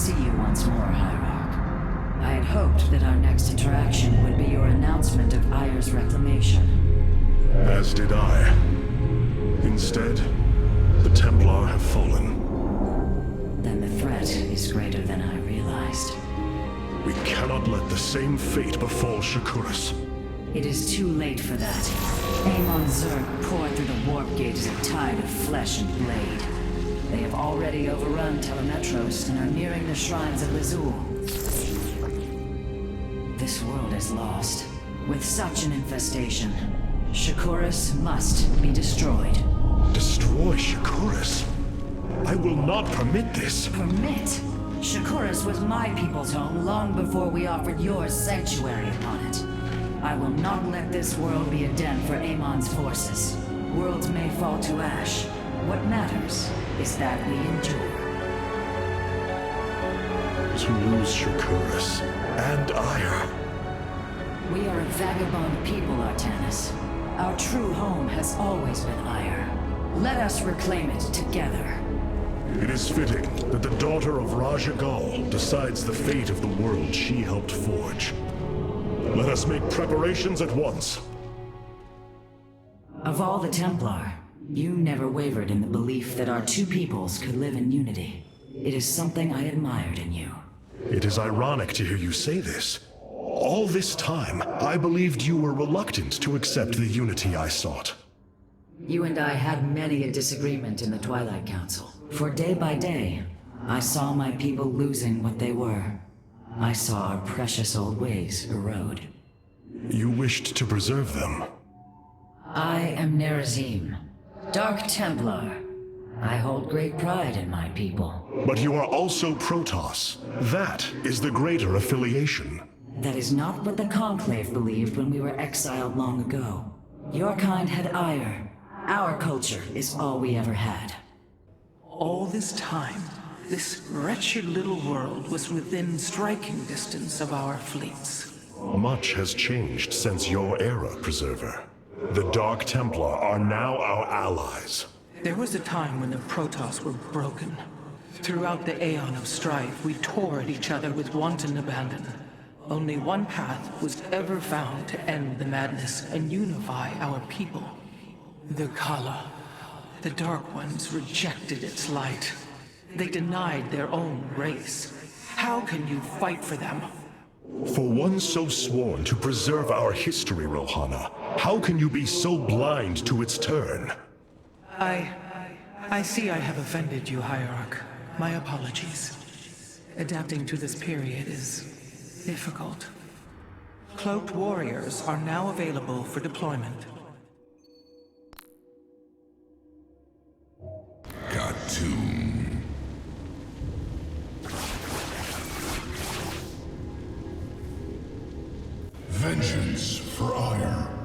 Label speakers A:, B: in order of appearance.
A: see you once more, Hierarch. I had hoped that our next interaction would be your announcement of Aiur's reclamation.
B: As did I. Instead, the Templar have fallen.
A: Then the threat is greater than I realized.
B: We cannot let the same fate befall Shakuras.
A: It is too late for that. Amon's zerg poured through the warp gate as a tide of flesh and blade. They have already overrun Telemetros and are nearing the shrines of Lazul. This world is lost. With such an infestation, Shakuras must be destroyed.
B: Destroy Shakuras? I will not permit this.
A: Permit? Shakuras was my people's home long before we offered yours sanctuary upon it. I will not let this world be a den for Amon's forces. Worlds may fall to ash. What matters is that we endure.
B: To lose Shakuras and Aiur.
A: We are a vagabond people, Artanis. Our true home has always been Aiur. Let us reclaim it together.
B: It is fitting that the daughter of Raja Gal decides the fate of the world she helped forge. Let us make preparations at once.
A: Of all the Templar, you never wavered in the belief that our two peoples could live in unity. It is something I admired in you.
B: It is ironic to hear you say this. All this time, I believed you were reluctant to accept the unity I sought.
A: You and I had many a disagreement in the Twilight Council. For day by day, I saw my people losing what they were. I saw our precious old ways erode.
B: You wished to preserve them.
A: I am Nerazim, Dark Templar. I hold great pride in my people.
B: But you are also Protoss. That is the greater affiliation.
A: That is not what the Conclave believed when we were exiled long ago. Your kind had Aiur. Our culture is all we ever had.
C: All this time, this wretched little world was within striking distance of our fleets.
B: Much has changed since your era, Preserver. The Dark Templar are now our allies.
C: There was a time when the Protoss were broken. Throughout the Aeon of Strife, we tore at each other with wanton abandon. Only one path was ever found to end the madness and unify our people. The Kala. The Dark Ones rejected its light. They denied their own race. How can you fight for them?
B: For one so sworn to preserve our history, Rohana, how can you be so blind to its turn?
C: I see I have offended you, Hierarch. My apologies. Adapting to this period is difficult. Cloaked warriors are now available for deployment.
D: Cartoon. Vengeance for Aiur.